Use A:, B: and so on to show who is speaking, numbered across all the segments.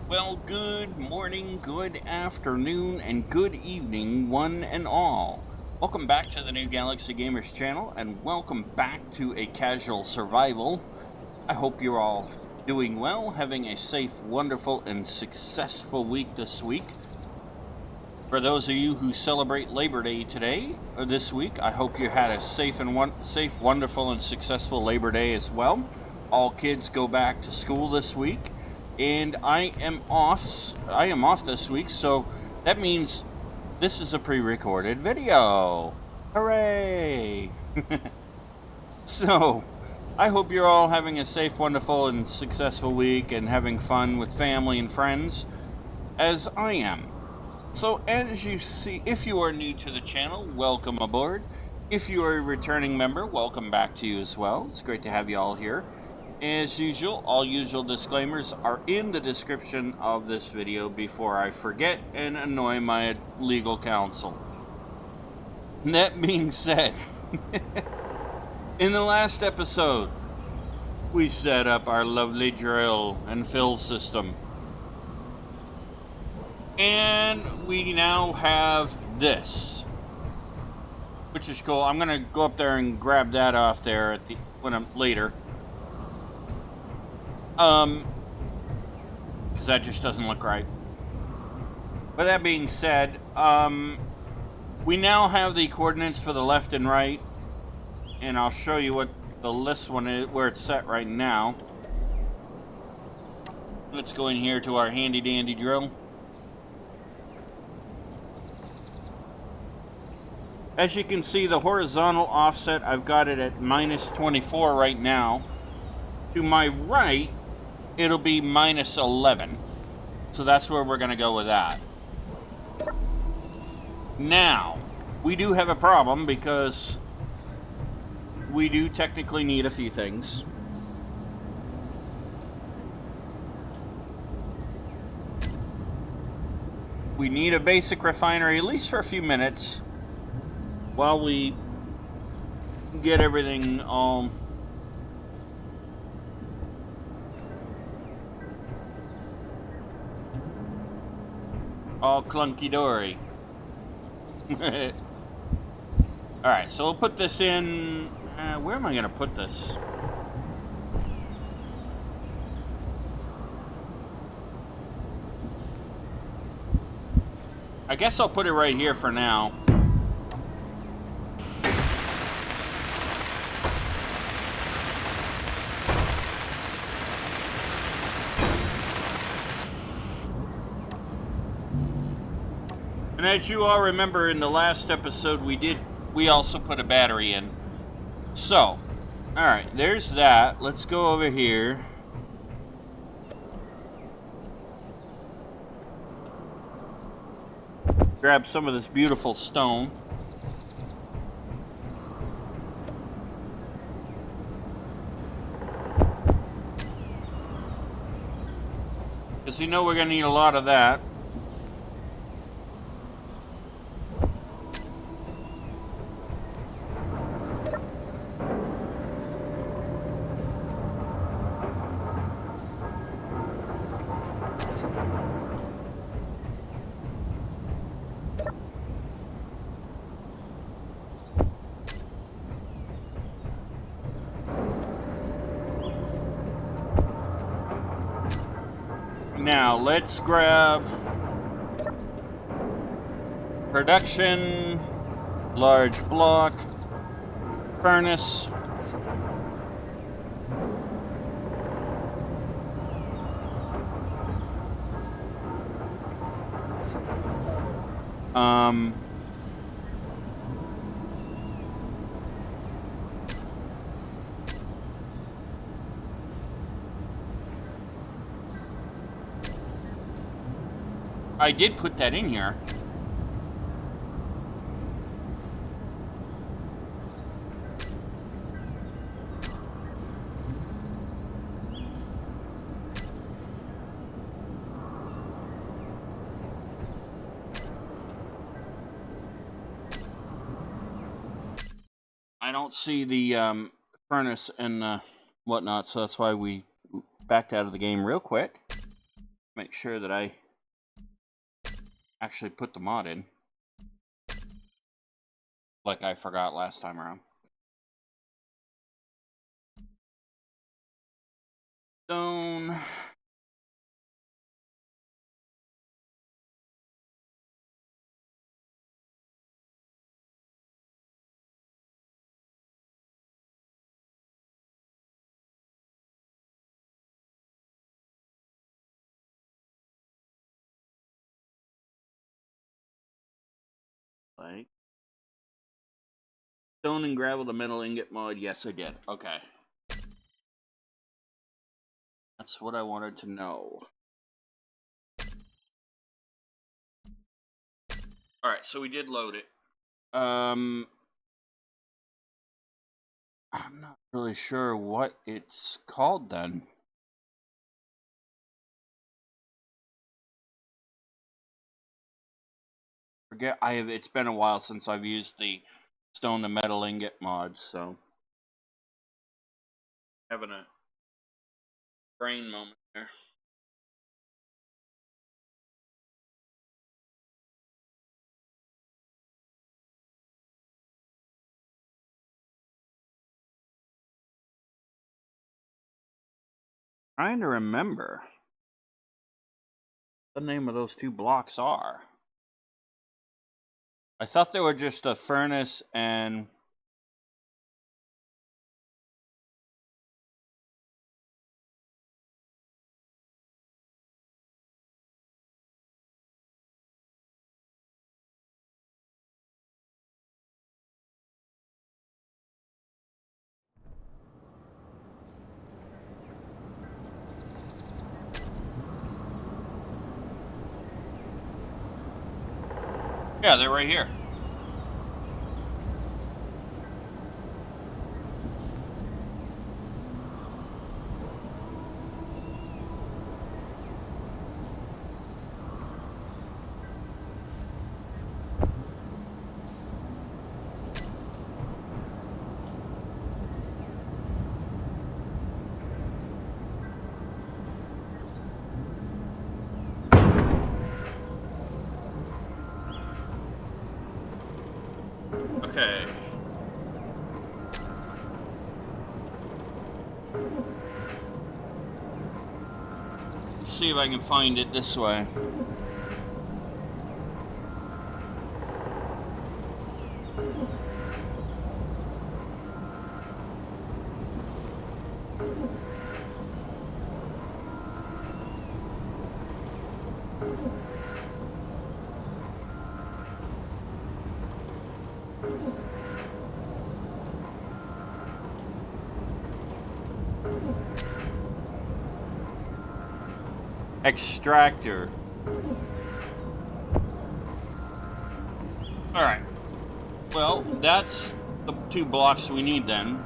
A: Well, good morning, good afternoon, and good evening, one and all. Welcome back to the New Galaxy Gamers channel, and welcome back to A Casual Survival. I hope you're all doing well, having a safe, wonderful, and successful week this week. For those of you who celebrate Labor Day today, or this week, I hope you had a safe, wonderful, and successful Labor Day as well. All kids go back to school this week, and I am off this week, so that means this is a pre-recorded video. Hooray! So, I hope you're all having a safe, wonderful, and successful week and having fun with family and friends, as I am. So, as you see, if you are new to the channel, welcome aboard. If you are a returning member, welcome back to you as well. It's great to have you all here. As usual, all usual disclaimers are in the description of this video before I forget and annoy my legal counsel. That being said, in the last episode, we set up our lovely drill and fill system. And we now have this, which is cool. I'm gonna go up there and grab that off there at the later. Because that just doesn't look right. But that being said, we now have the coordinates for the left and right, and I'll show you what the list one is, where it's set right now. Let's go in here to our handy dandy drill. As you can see, the horizontal offset, I've got it at minus 24 right now. To my right, it'll be minus 11. So that's where we're going to go with that. Now, we do have a problem because we do technically need a few things. We need a basic refinery, at least for a few minutes, while we get everything all clunky-dory. Alright, so we'll put this in... where am I going to put this? I guess I'll put it right here for now. And as you all remember, in the last episode we also put a battery in. So, alright, there's that. Let's go over here. Grab some of this beautiful stone. Because we know we're going to need a lot of that. Now, let's grab production, large block, furnace. I did put that in here. I don't see the furnace and whatnot, so that's why we backed out of the game real quick. Make sure that I actually put the mod in, like I forgot last time around. Stone. Like stone and gravel to metal ingot mod. Yes, I did. Okay. That's what I wanted to know. Alright, so we did load it. I'm not really sure what it's called then. Forget it's been a while since I've used the stone to metal ingot mods, so having a brain moment there. Trying to remember what the name of those two blocks are. I thought they were just a furnace and yeah, they're right here. Okay. Let's see if I can find it this way. Extractor. Alright. Well, that's the two blocks we need then.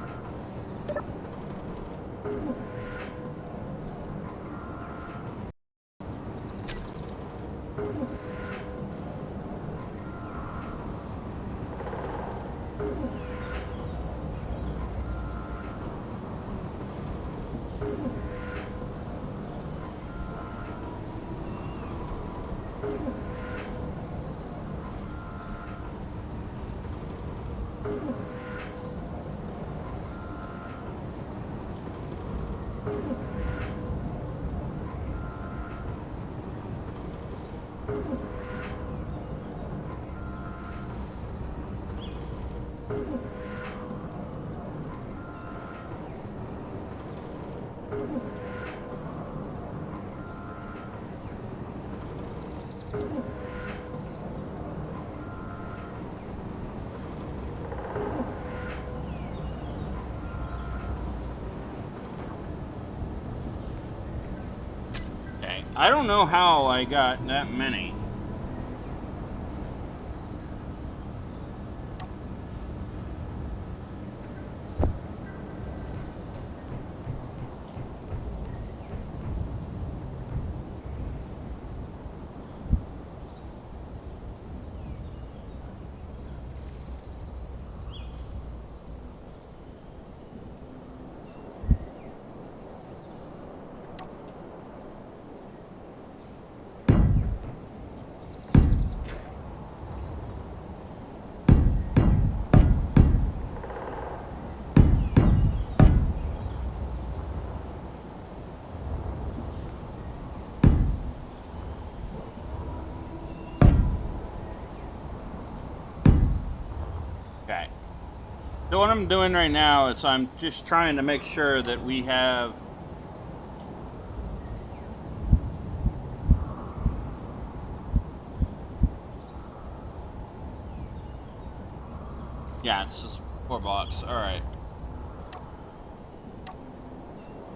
A: Okay. I don't know how I got that many. Okay. So what I'm doing right now is I'm just trying to make sure that we have... Yeah, it's just 4 blocks. All right.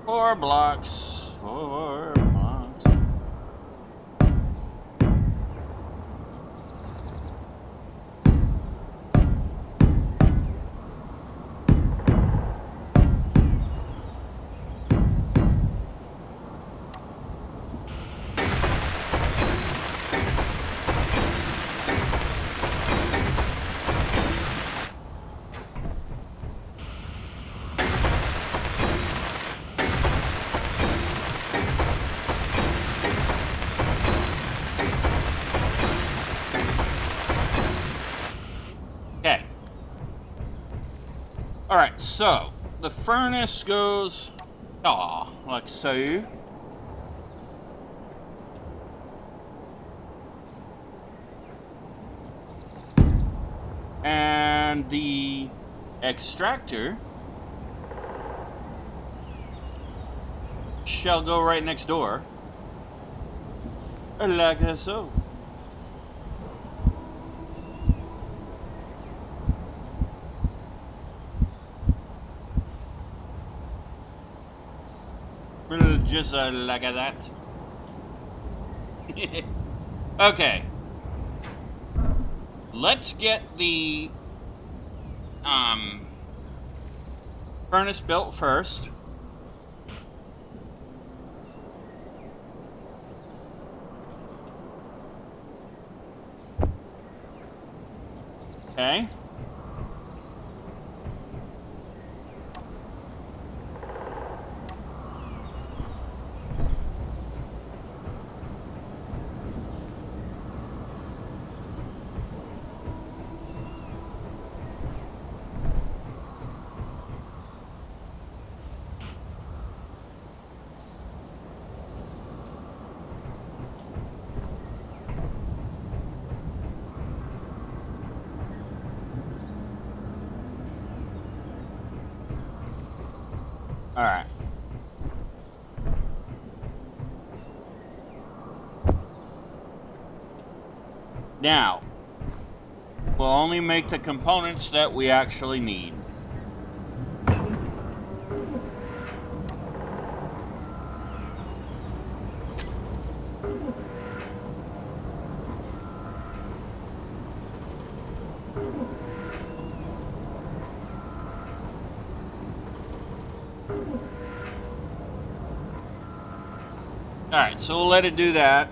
A: 4 blocks. 4 blocks. Okay. All right, so the furnace goes, like so. And the extractor shall go right next door. Like so. Just like that. Okay. Let's get the furnace built first. Okay. All right. Now, we'll only make the components that we actually need. All right, so we'll let it do that.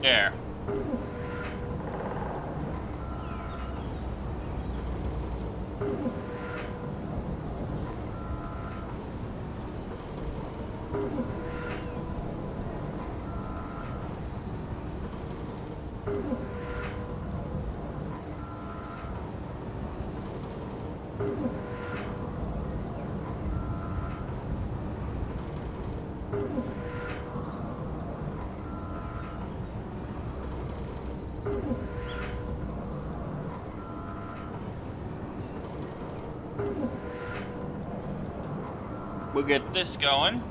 A: There. We'll get this going.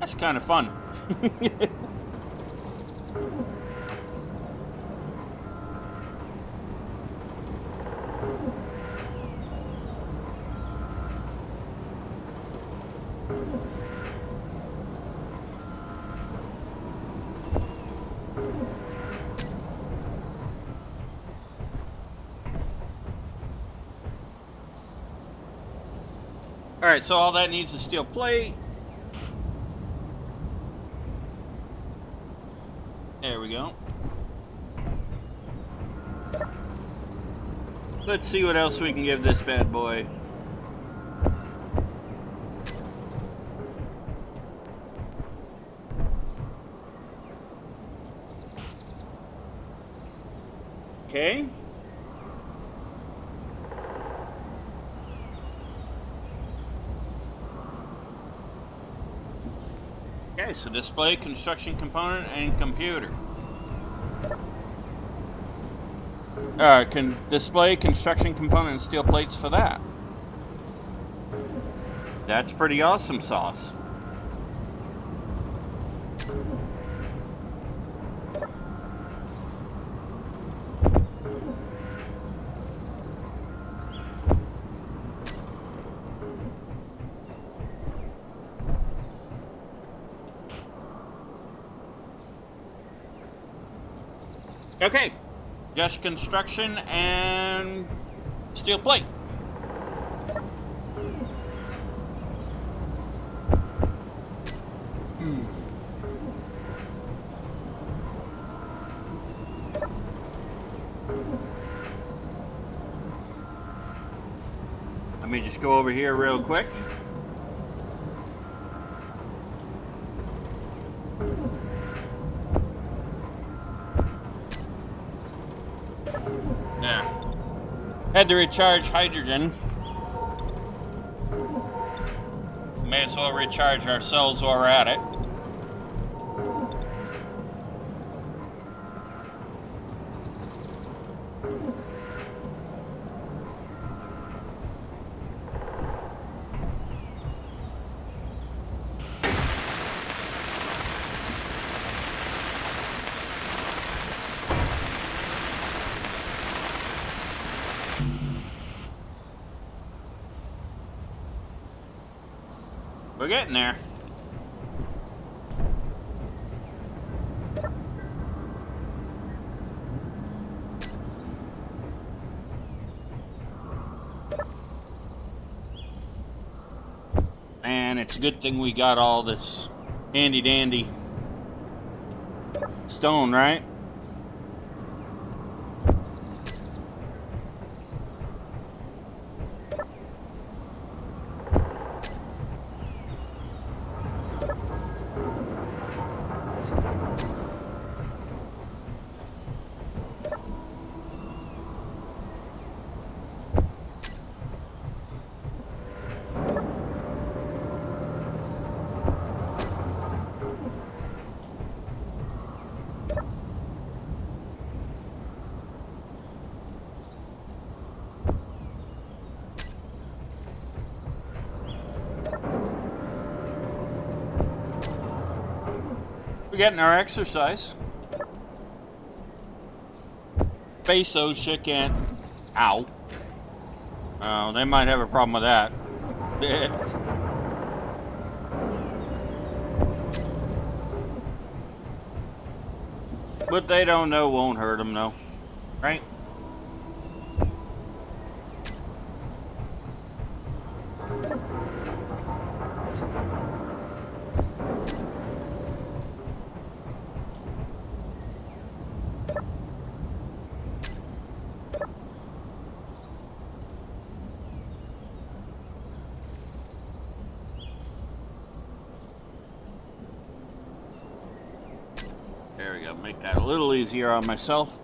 A: That's kind of fun. Alright, so all that needs is steel plate. There we go. Let's see what else we can give this bad boy. Okay. Okay, so display, construction component, and computer. Can display construction component and steel plates for that. That's pretty awesome sauce. Okay, just construction and steel plate. Let me just go over here real quick. Had to recharge hydrogen. May as well recharge ourselves while we're at it. We're getting there. And it's a good thing we got all this handy dandy stone, right? We're getting our exercise. Space OSHA can't. Ow. Oh, they might have a problem with that. But they don't know won't hurt them, though. Right? There we go. Make that a little easier on myself.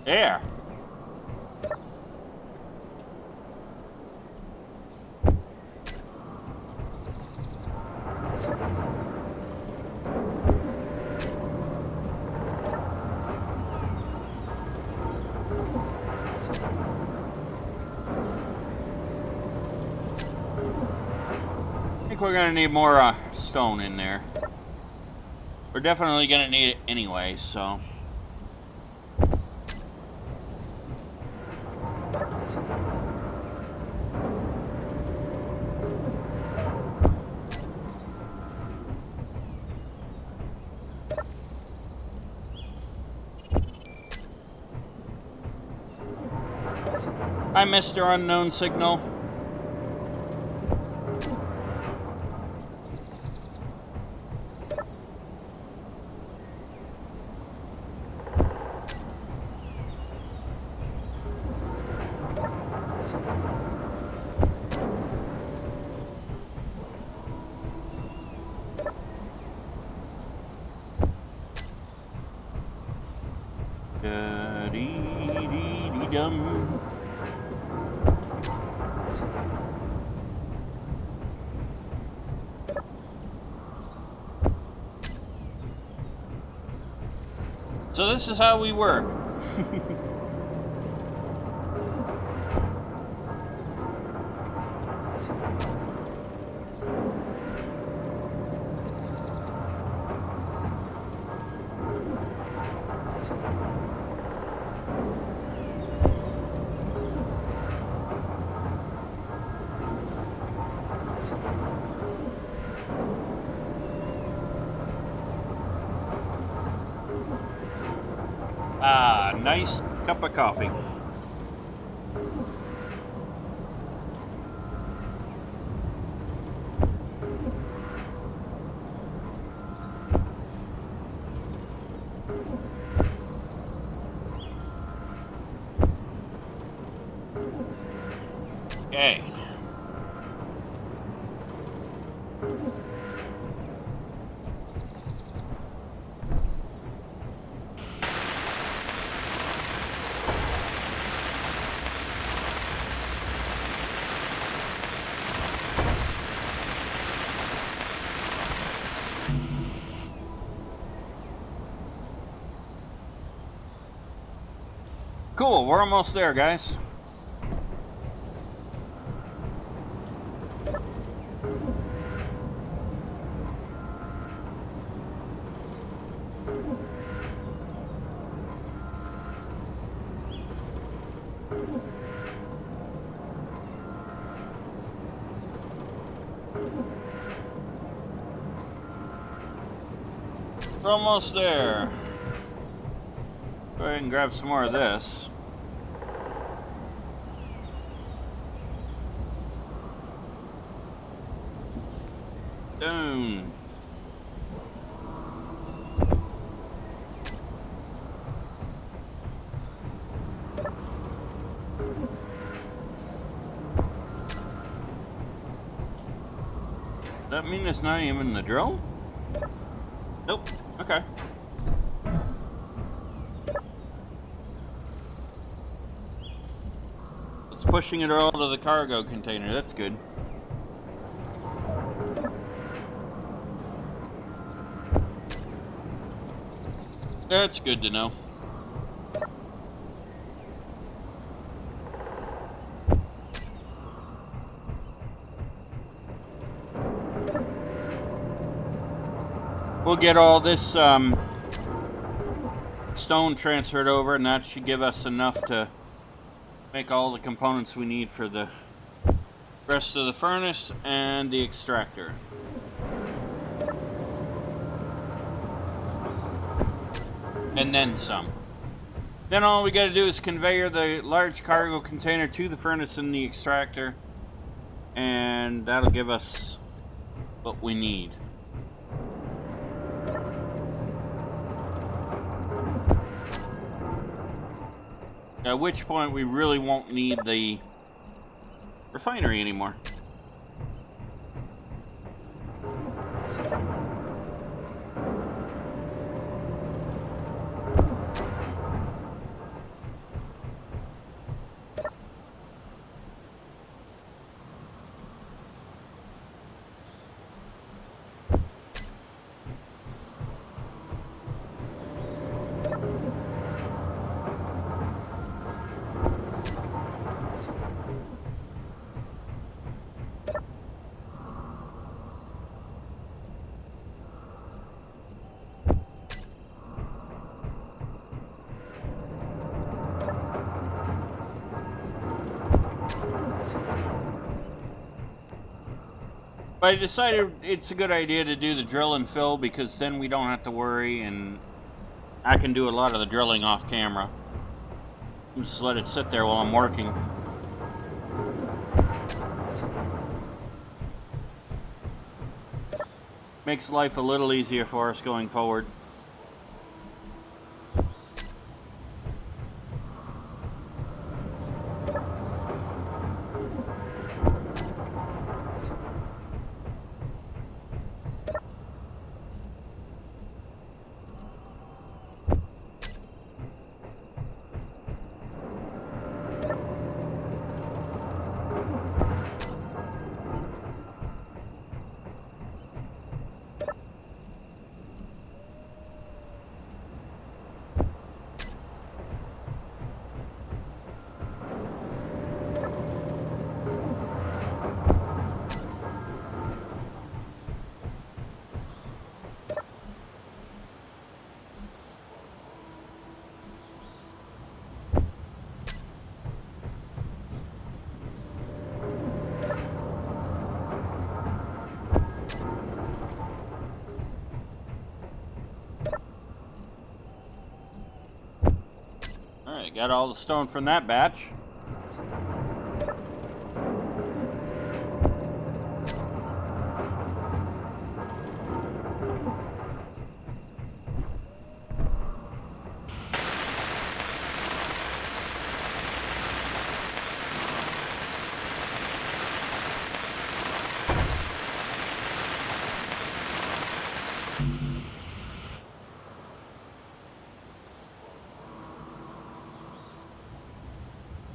A: There. I think we're gonna need more stone in there. We're definitely gonna need it anyway, so. Hi, Mr. Unknown Signal. Da-dee-dee-dee-dum. So this is how we work. Ah, nice cup of coffee. Okay. Cool, we're almost there, guys. We're almost there. Go ahead and grab some more of this. Down. Does that mean it's not even the drill? Nope. Okay. It's pushing it all to the cargo container. That's good. That's good to know. We'll get all this stone transferred over, and that should give us enough to make all the components we need for the rest of the furnace and the extractor. And then some. Then all we gotta do is conveyor the large cargo container to the furnace and the extractor, and that'll give us what we need. At which point we really won't need the refinery anymore. But I decided it's a good idea to do the drill and fill because then we don't have to worry, and I can do a lot of the drilling off camera. Just let it sit there while I'm working. Makes life a little easier for us going forward. Alright, got all the stone from that batch.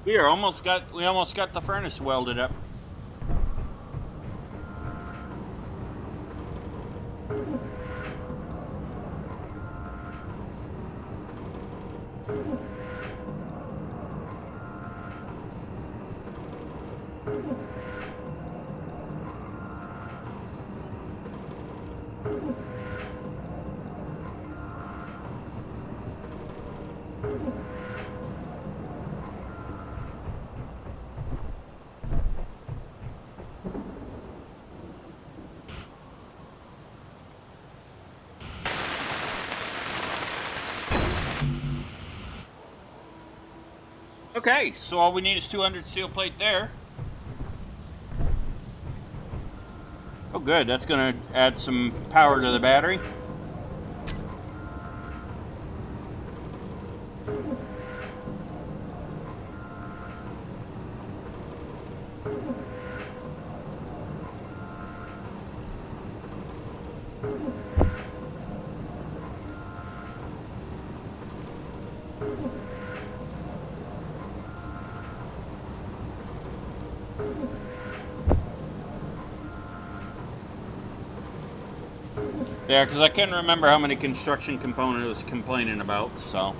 A: We almost got the furnace welded up. Okay, so all we need is 200 steel plate there. Oh good, that's gonna add some power to the battery. Yeah, because I couldn't remember how many construction components it was complaining about, so.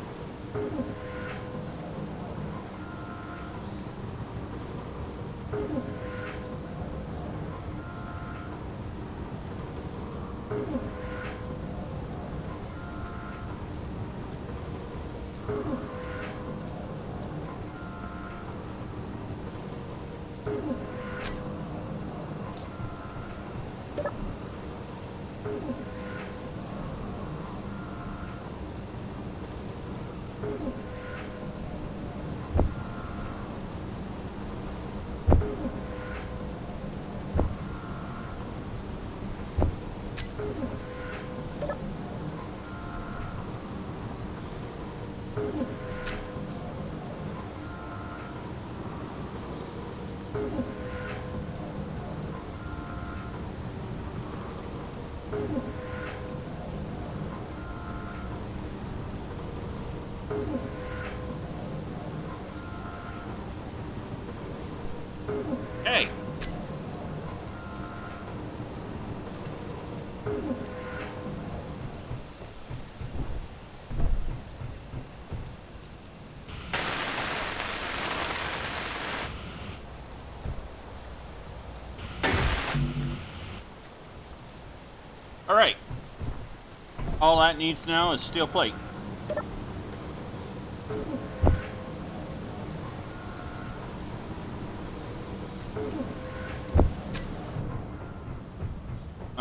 A: Hey. All right. All that needs now is steel plate.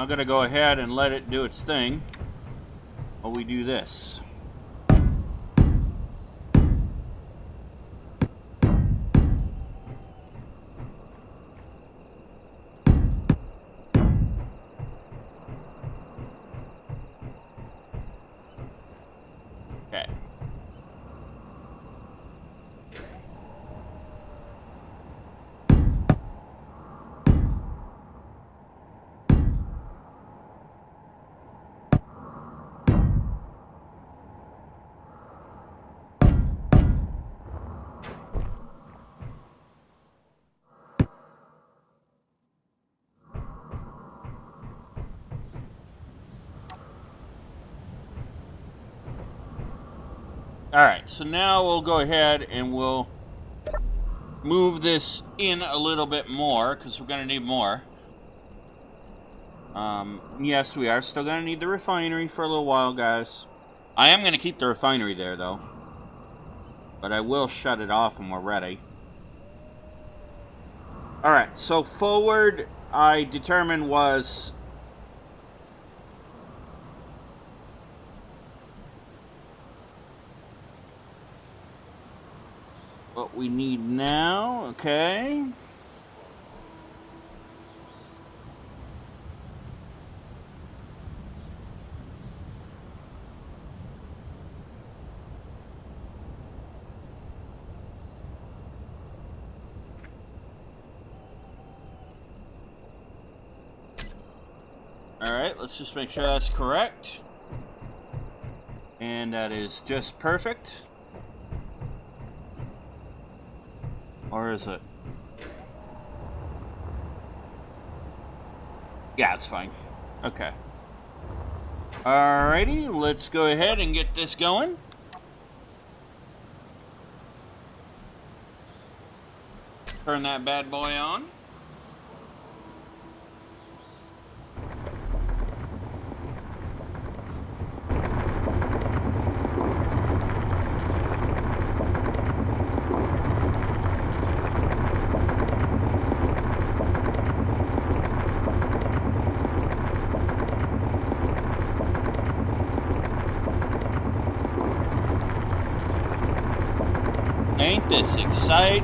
A: I'm going to go ahead and let it do its thing while we do this. Okay. Alright, so now we'll go ahead and we'll move this in a little bit more, because we're going to need more. Yes, we are still going to need the refinery for a little while, guys. I am going to keep the refinery there, though. But I will shut it off when we're ready. Alright, so forward, I determined was... what we need now, okay. Alright, let's just make sure that's correct. And that is just perfect. Or is it? Yeah, it's fine. Okay. Alrighty, let's go ahead and get this going. Turn that bad boy on. Ain't this exciting?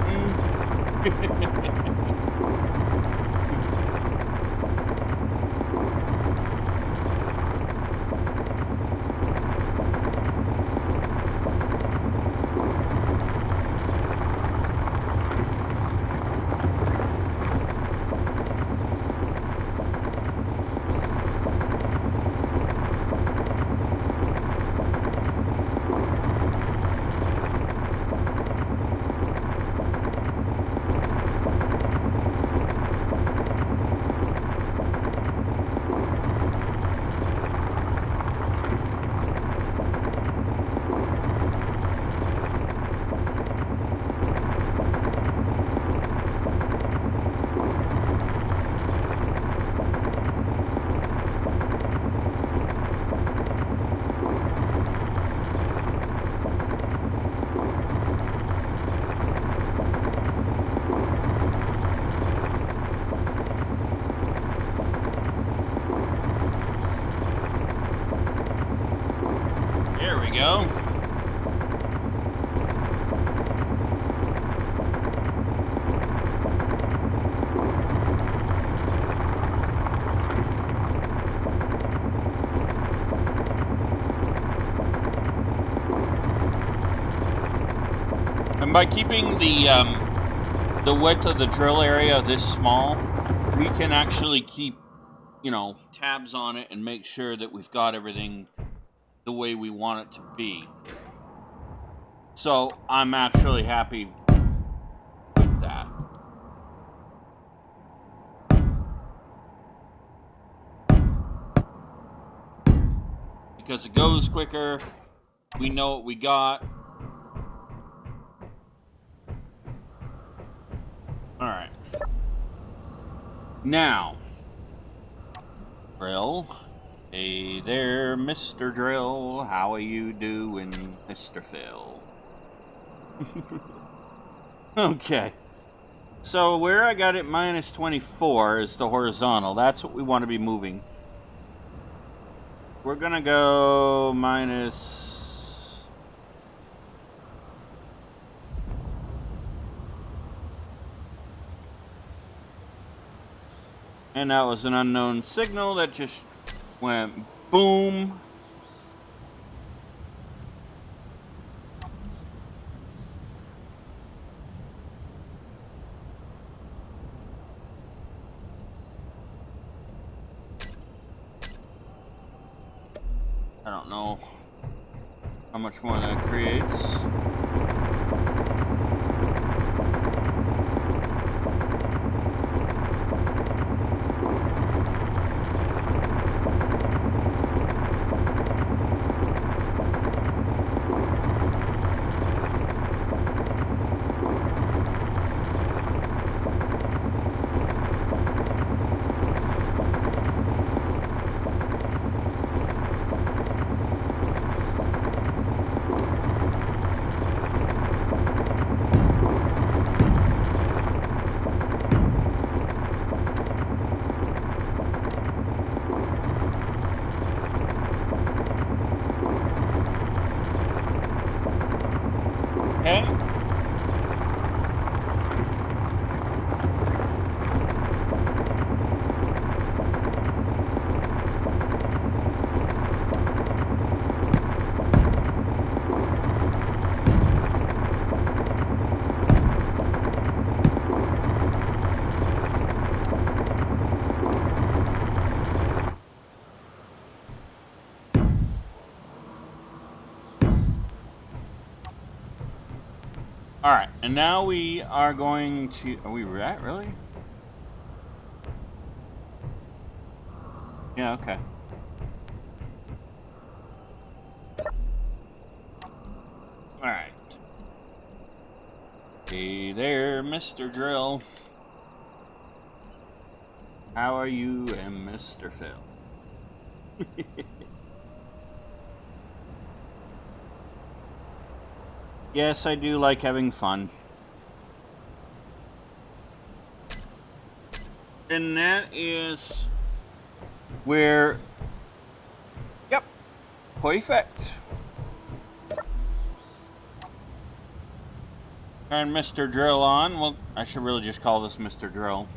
A: There we go. And by keeping the width of the drill area this small, we can actually keep, you know, tabs on it and make sure that we've got everything the way we want it to be. So I'm actually happy with that. Because it goes quicker, we know what we got. Alright. Now, Drill. Hey there, Mr. Drill. How are you doing, Mr. Phil? Okay. So where I got it minus 24 is the horizontal. That's what we want to be moving. We're gonna go minus... And that was an unknown signal that just went boom. I don't know how much more that creates. Okay. Alright, and now we are going to... Are we at, really? Yeah, okay. Alright. Hey there, Mr. Drill. How are you and Mr. Phil? Yes, I do like having fun. And that is where... Yep. Perfect. And Mr. Drill on. Well, I should really just call this Mr. Drill.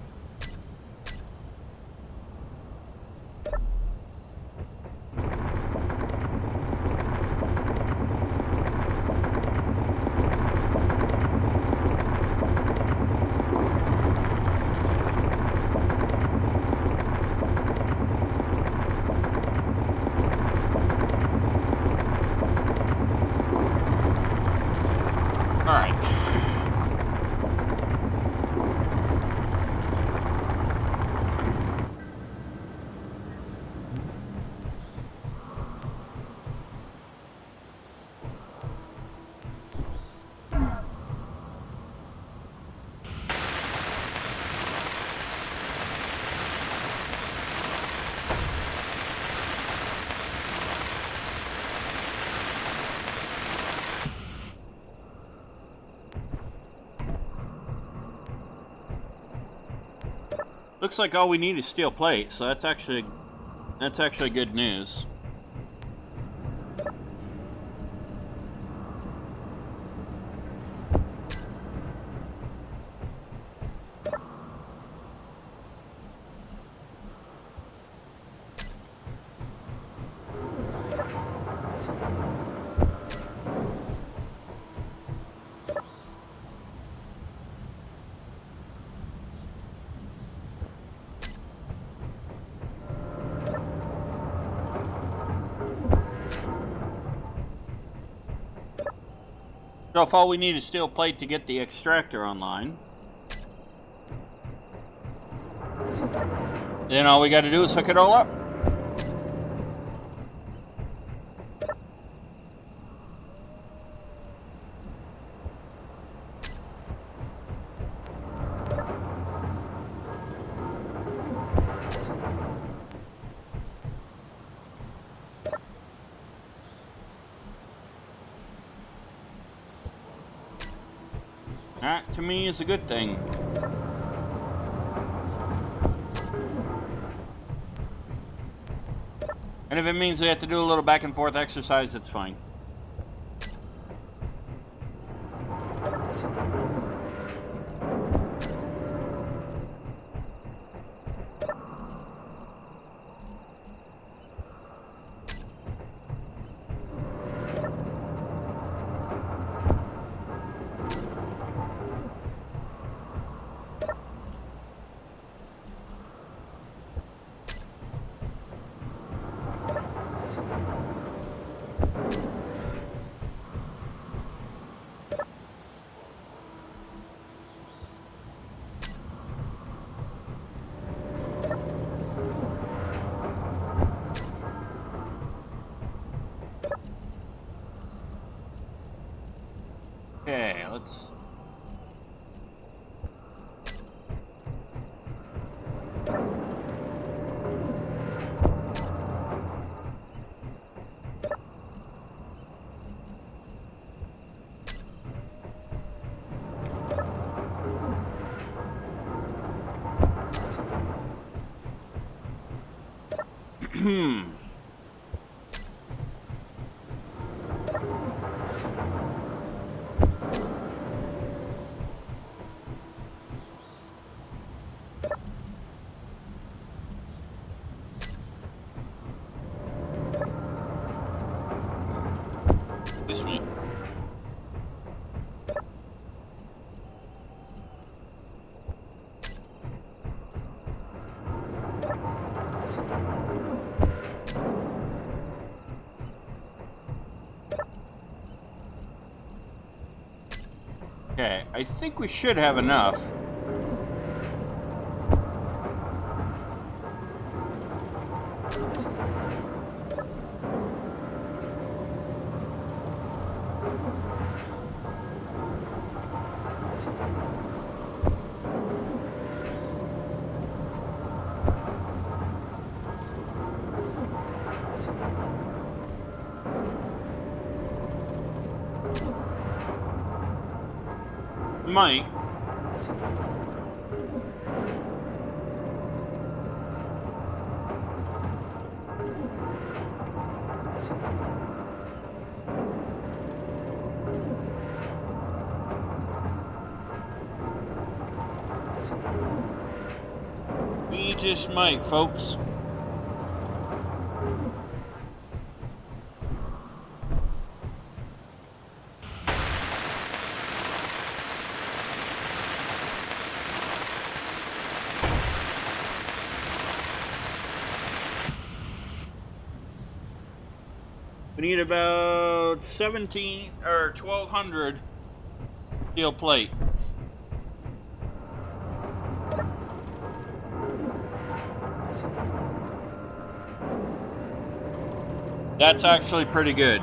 A: Looks like all we need is steel plate, so that's actually good news. So if all we need is steel plate to get the extractor online, then all we got to do is hook it all up. That, to me, is a good thing. And if it means we have to do a little back and forth exercise, it's fine. Okay, let's... This way. Okay, I think we should have enough. Might. We just might, folks. We need about 17 or 1,200 steel plate. That's actually pretty good.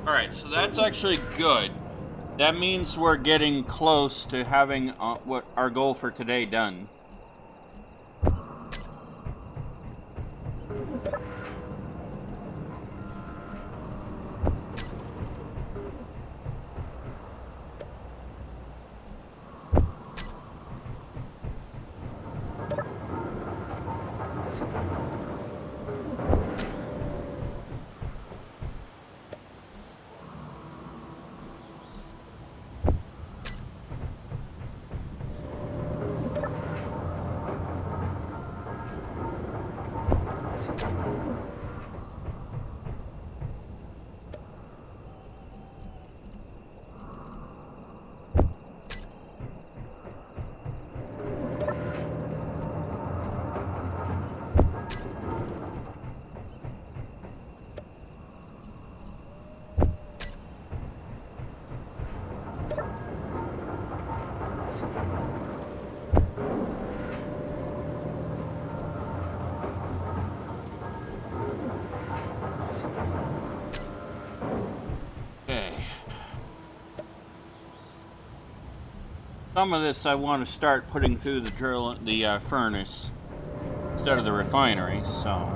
A: Alright, so that's actually good. That means we're getting close to having what our goal for today done. Some of this I want to start putting through the furnace instead of the refinery, so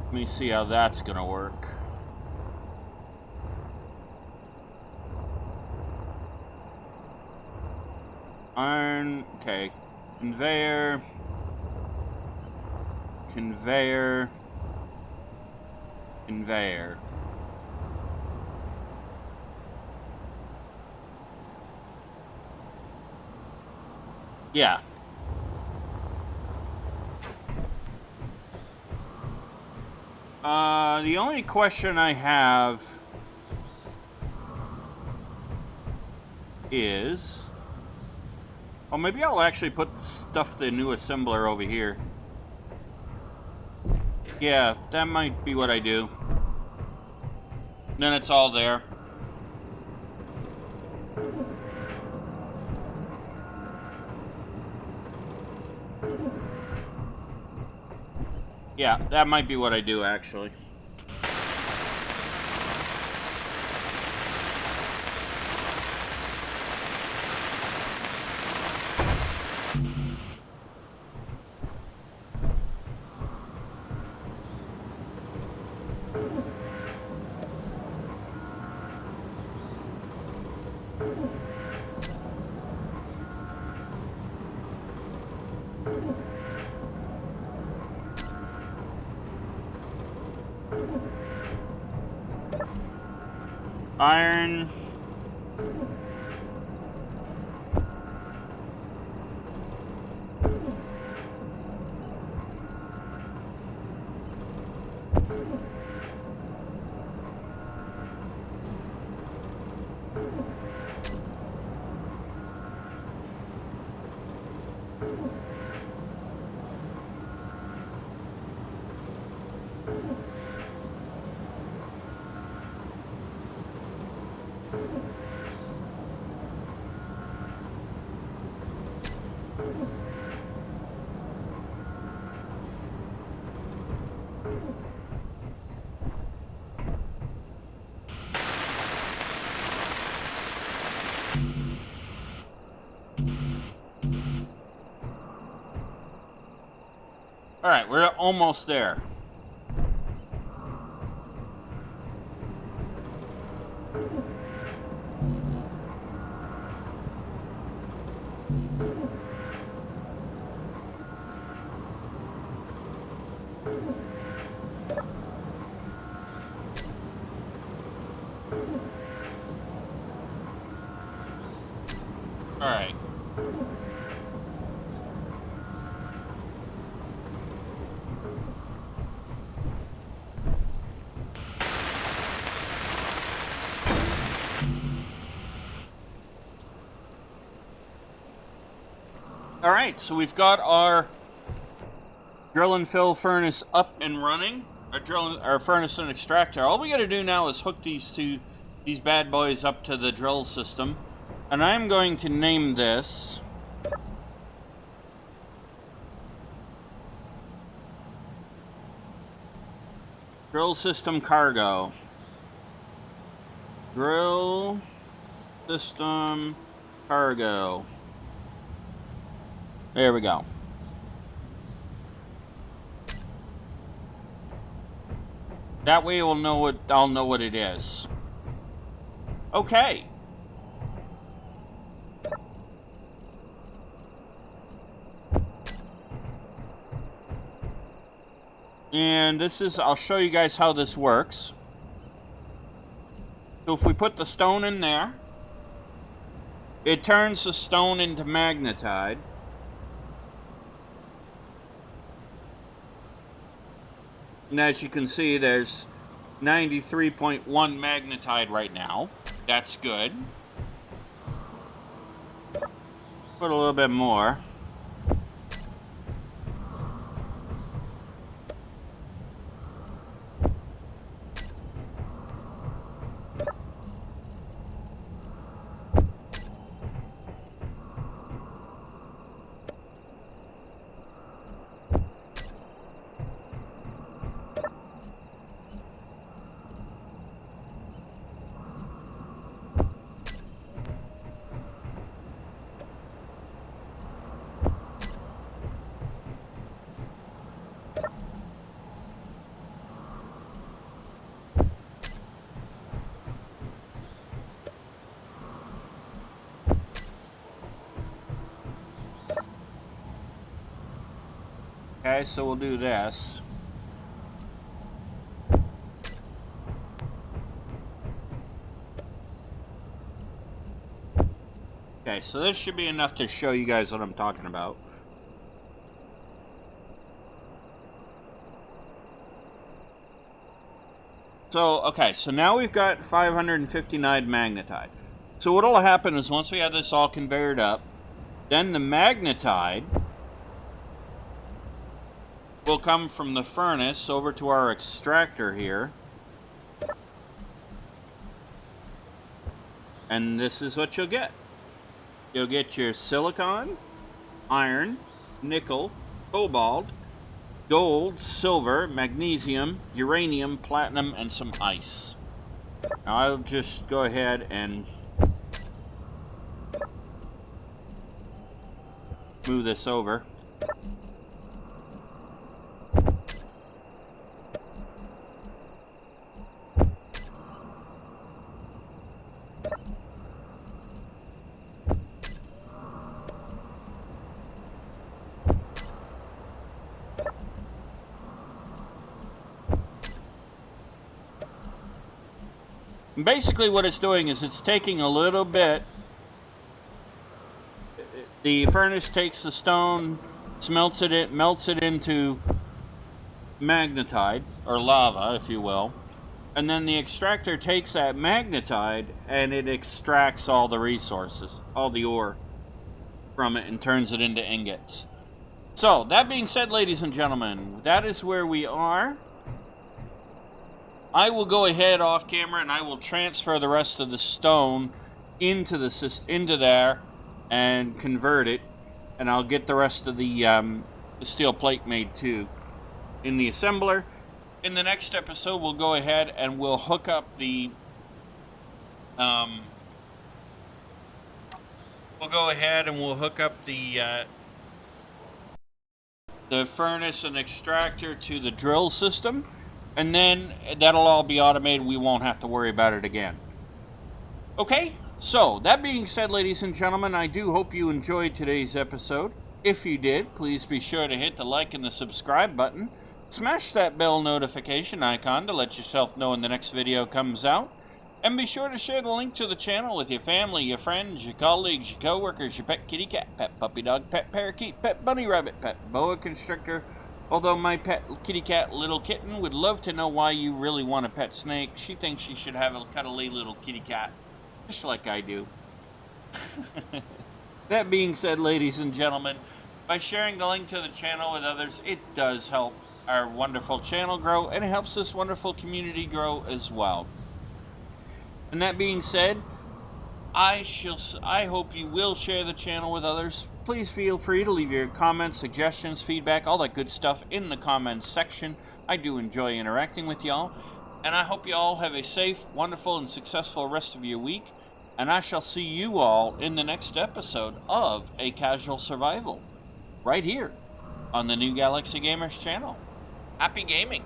A: let me see how that's gonna work. Iron, okay, conveyor, conveyor, conveyor. Yeah. The only question I have is... Oh, maybe I'll actually put the new assembler over here. Yeah, that might be what I do. Then it's all there. Yeah, that might be what I do, actually. Iron. Alright, we're almost there. Alright. Alright, so we've got our drill and fill furnace up and running. Our furnace and extractor. All we gotta do now is hook these bad boys up to the drill system. And I'm going to name this Drill System Cargo. Drill System Cargo. There we go. That way I'll know what it is. Okay. And I'll show you guys how this works. So if we put the stone in there, it turns the stone into magnetite. And as you can see, there's 93.1 magnetite right now. That's good. Put a little bit more. Okay, so we'll do this. Okay, so this should be enough to show you guys what I'm talking about. So, okay, so now we've got 559 magnetite. So what'll happen is once we have this all conveyored up, then the magnetite will come from the furnace over to our extractor here. And this is what you'll get. You'll get your silicon, iron, nickel, cobalt, gold, silver, magnesium, uranium, platinum, and some ice. Now I'll just go ahead and move this over. And basically what it's doing is it's taking a little bit. The furnace takes the stone, melts it into magnetite, or lava, if you will. And then the extractor takes that magnetite and it extracts all the resources, all the ore from it, and turns it into ingots. So, that being said, ladies and gentlemen, that is where we are. I will go ahead off camera and I will transfer the rest of the stone into there and convert it, and I'll get the rest of the steel plate made too in the assembler. In the next episode, we'll go ahead and we'll hook up the the furnace and extractor to the drill system, and then that'll all be automated. We won't have to worry about it again. Okay, so that being said, ladies and gentlemen, I do hope you enjoyed today's episode. If you did, please be sure to hit the like and the subscribe button. Smash that bell notification icon to let yourself know when the next video comes out. And be sure to share the link to the channel with your family, your friends, your colleagues, your co-workers, your pet kitty cat, pet puppy dog, pet parakeet, pet bunny rabbit, pet boa constrictor. Although my pet kitty cat, Little Kitten, would love to know why you really want a pet snake. She thinks she should have a cuddly little kitty cat, just like I do. That being said, ladies and gentlemen, by sharing the link to the channel with others, it does help our wonderful channel grow, and it helps this wonderful community grow as well. And that being said, I hope you will share the channel with others. Please feel free to leave your comments, suggestions, feedback, all that good stuff in the comments section. I do enjoy interacting with y'all. And I hope you all have a safe, wonderful, and successful rest of your week. And I shall see you all in the next episode of A Casual Survival, right here on the New Galaxy Gamers channel. Happy gaming!